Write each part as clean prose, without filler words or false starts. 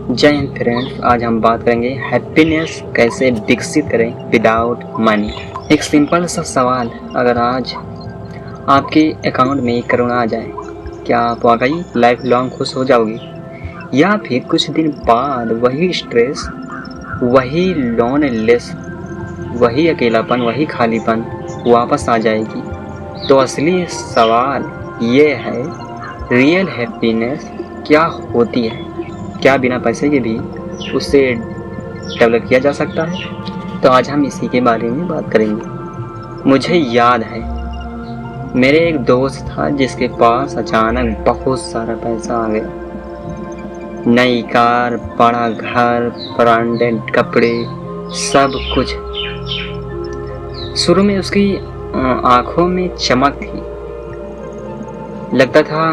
जय हिंद फ्रेंड्स, आज हम बात करेंगे हैप्पीनेस कैसे विकसित करें विदाउट मनी। एक सिंपल सा सवाल, अगर आज आपके अकाउंट में 1 करोड़ आ जाए, क्या आप वाकई लाइफ लॉन्ग खुश हो जाओगे, या फिर कुछ दिन बाद वही स्ट्रेस, वही लोनलीनेस, वही अकेलापन, वही खालीपन वापस आ जाएगी? तो असली सवाल ये है, रियल हैप्पीनेस क्या होती है? क्या बिना पैसे के भी उससे डेवलप किया जा सकता है? तो आज हम इसी के बारे में बात करेंगे। मुझे याद है, मेरे एक दोस्त था जिसके पास अचानक बहुत सारा पैसा आ गया। नई कार, बड़ा घर, ब्रांडेड कपड़े, सब कुछ। शुरू में उसकी आंखों में चमक थी, लगता था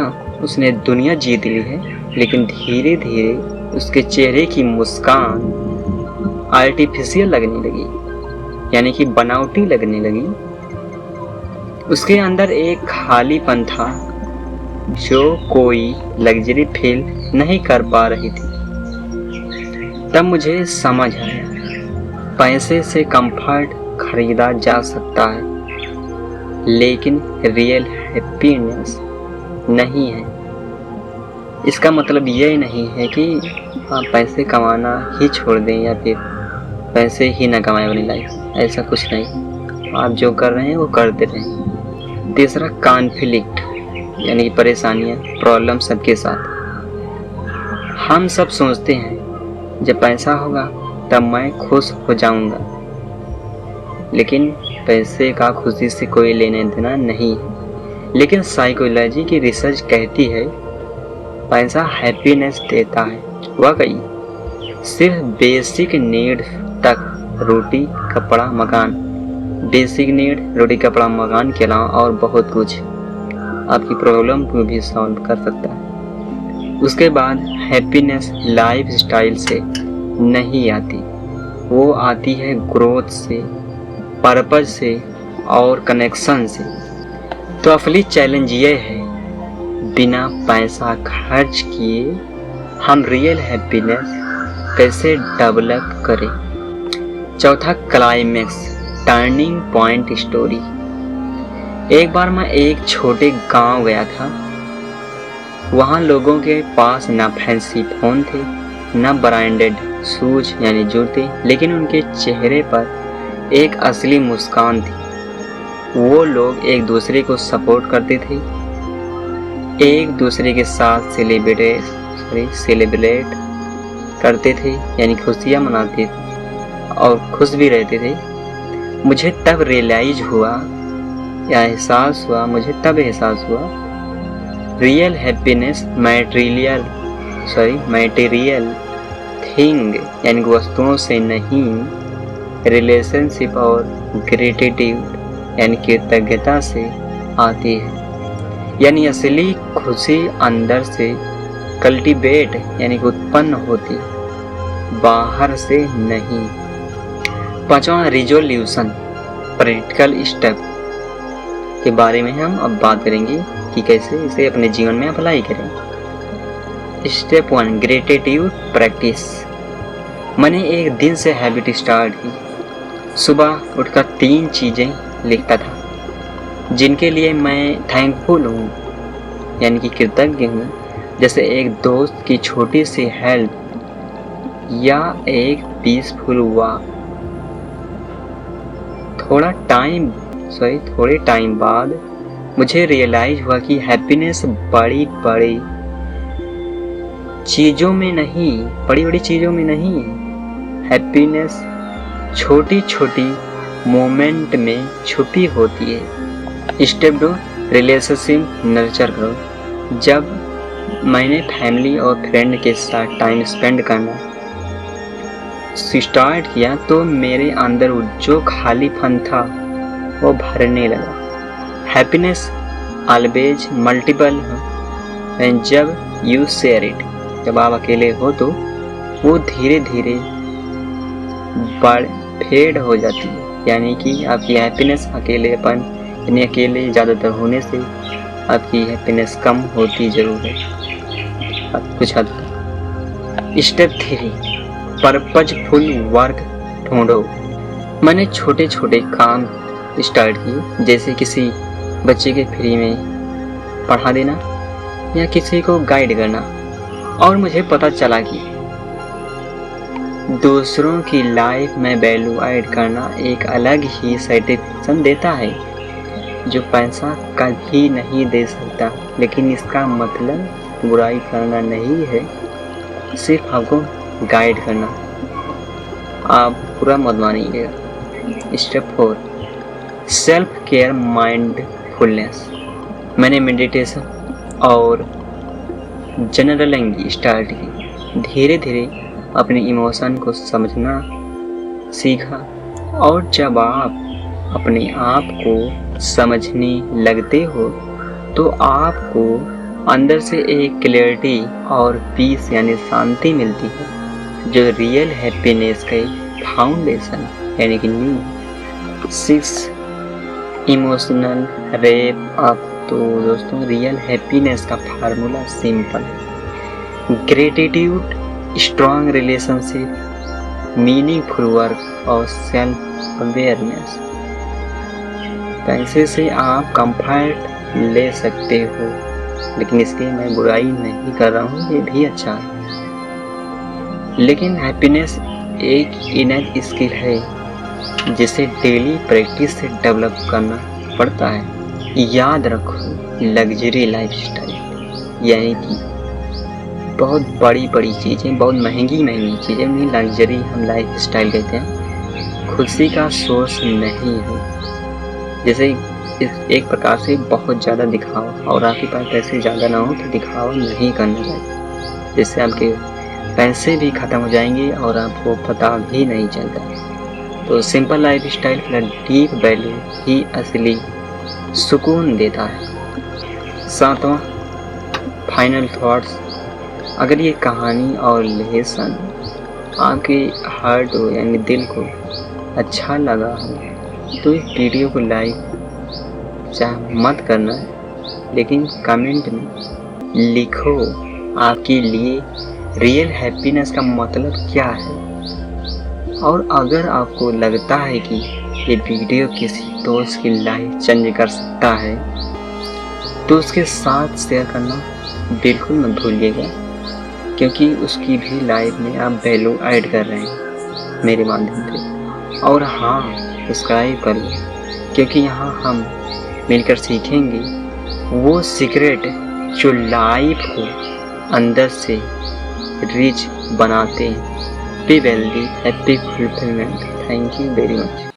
उसने दुनिया जीत ली है। लेकिन धीरे धीरे उसके चेहरे की मुस्कान आर्टिफिशियल लगने लगी, यानी कि बनावटी लगने लगी। उसके अंदर एक खालीपन था जो कोई लग्जरी फील नहीं कर पा रही थी। तब मुझे समझ आया, पैसे से कंफर्ट खरीदा जा सकता है, लेकिन रियल हैप्पीनेस नहीं है। इसका मतलब ये नहीं है कि आप पैसे कमाना ही छोड़ दें या फिर पैसे ही ना कमाएं अपनी लाइफ। ऐसा कुछ नहीं, आप जो कर रहे हैं वो करते रहें। तीसरा, कॉन्फ्लिक्ट, यानी कि परेशानियाँ, प्रॉब्लम सबके साथ। हम सब सोचते हैं जब पैसा होगा तब मैं खुश हो जाऊंगा, लेकिन पैसे का खुशी से कोई लेने देना नहीं है। लेकिन साइकोलॉजी की रिसर्च कहती है पैसा हैप्पीनेस देता है। वाकई, सिर्फ बेसिक नीड तक, रोटी कपड़ा मकान, बेसिक नीड रोटी कपड़ा मकान के अलावा और बहुत कुछ आपकी प्रॉब्लम को भी सॉल्व कर सकता है। उसके बाद हैप्पीनेस लाइफ स्टाइल से नहीं आती, वो आती है ग्रोथ से, पर्पज से और कनेक्शन से। तो असली चैलेंज ये है, बिना पैसा खर्च किए हम रियल हैप्पीनेस कैसे डेवलप करें। चौथा, क्लाइमेक्स, टर्निंग पॉइंट स्टोरी। एक बार मैं एक छोटे गांव गया था। वहां लोगों के पास ना फैंसी फोन थे, ना ब्रांडेड शूज यानी जूते, लेकिन उनके चेहरे पर एक असली मुस्कान थी। वो लोग एक दूसरे को सपोर्ट करते थे, एक दूसरे के साथ सेलिब्रेट करते थे, यानी खुशियाँ मनाते थे और खुश भी रहते थे। मुझे तब एहसास हुआ रियल हैप्पीनेस मटेरियल थिंग, यानी वस्तुओं से नहीं, रिलेशनशिप और ग्रेटिट्यूड यानी कृतज्ञता से आती है। यानी असली खुशी अंदर से कल्टीवेट यानी कि उत्पन्न होती, बाहर से नहीं। पांचवा, रिजोल्यूशन, प्रैक्टिकल स्टेप के बारे में हम अब बात करेंगे कि कैसे इसे अपने जीवन में अप्लाई करें। Step 1, gratitude practice. मैंने एक दिन से हैबिट स्टार्ट की। सुबह उठकर 3 चीज़ें लिखता था जिनके लिए मैं थैंकफुल हूँ, यानी कि कृतज्ञ हूँ। जैसे एक दोस्त की छोटी सी हेल्प या एक पीसफुल वॉक। थोड़े टाइम बाद मुझे रियलाइज हुआ कि हैप्पीनेस बड़ी बड़ी चीज़ों में नहीं, हैप्पीनेस छोटी छोटी मोमेंट में छुपी होती है। स्टेप 2, रिलेशनशिप नर्चर करो। जब मैंने फैमिली और फ्रेंड के साथ टाइम स्पेंड करना स्टार्ट किया तो मेरे अंदर जो खालीपन था वो भरने लगा। हैप्पीनेस ऑलवेज मल्टीपल है जब यू शेयर इट। जब आप अकेले हो तो वो धीरे धीरे फेड हो जाती है, यानी कि आपकी हैप्पीनेस अकेलेपन यानी अकेले ज़्यादातर होने से आपकी हैप्पीनेस कम होती ज़रूर है कुछ हद तक। स्टेप 3, पर्पजफुल वर्क ढूंढो। मैंने छोटे छोटे काम स्टार्ट किए, जैसे किसी बच्चे के फ्री में पढ़ा देना या किसी को गाइड करना, और मुझे पता चला कि दूसरों की लाइफ में वैल्यू ऐड करना एक अलग ही सेटिस्फेक्शन देता है जो पैसा कभी नहीं दे सकता। लेकिन इसका मतलब बुराई करना नहीं है, सिर्फ आपको गाइड करना। आप पूरा मत मानिएगा। Step 4, self care mindfulness. मैंने मेडिटेशन और जर्नलिंग स्टार्ट की। धीरे धीरे अपने इमोशन को समझना सीखा, और जब आप अपने आप को समझने लगते हो तो आपको अंदर से एक क्लैरिटी और पीस यानी शांति मिलती है, जो रियल हैप्पीनेस का फाउंडेशन यानी कि नींव। 6, इमोशनल रैप अप। तो दोस्तों, रियल हैप्पीनेस का फार्मूला सिंपल है: gratitude, strong relationship, meaningful work और सेल्फ अवेयरनेस। पैसे से आप कंफर्ट ले सकते हो, लेकिन इसकी मैं बुराई नहीं कर रहा हूँ, ये भी अच्छा है। लेकिन हैप्पीनेस एक इनर स्किल है जिसे डेली प्रैक्टिस से डेवलप करना पड़ता है। याद रखो, लग्जरी लाइफस्टाइल यानी कि बहुत बड़ी बड़ी चीज़ें, बहुत महंगी महंगी चीज़ें, उन्हें लग्जरी हम लाइफस्टाइल कहते हैं, खुशी का सोर्स नहीं है। जैसे एक प्रकार से बहुत ज़्यादा दिखावा, और आपके पास पैसे ज़्यादा ना हो तो दिखावा नहीं करना चाहिए, जिससे आपके पैसे भी ख़त्म हो जाएंगे और आपको पता भी नहीं चलता। तो सिंपल लाइफ स्टाइल का डीप वैल्यू ही असली सुकून देता है। 7वां, फाइनल थॉट्स। अगर ये कहानी और लेसन आपके हार्ट हो यानी दिल को अच्छा लगा हो तो इस वीडियो को लाइक चाहे मत करना, लेकिन कमेंट में लिखो आपके लिए रियल हैप्पीनेस का मतलब क्या है। और अगर आपको लगता है कि ये वीडियो किसी दोस्त की लाइफ चेंज कर सकता है तो उसके साथ शेयर करना बिल्कुल मत भूलिएगा, क्योंकि उसकी भी लाइफ में आप वैल्यू ऐड कर रहे हैं मेरे माध्यम से। और हाँ, सब्सक्राइब करिए, क्योंकि यहाँ हम मिलकर सीखेंगे वो सीक्रेट जो लाइफ को अंदर से रिच बनाते हैं। Be wealthy, happy fulfilment. Thank you very much.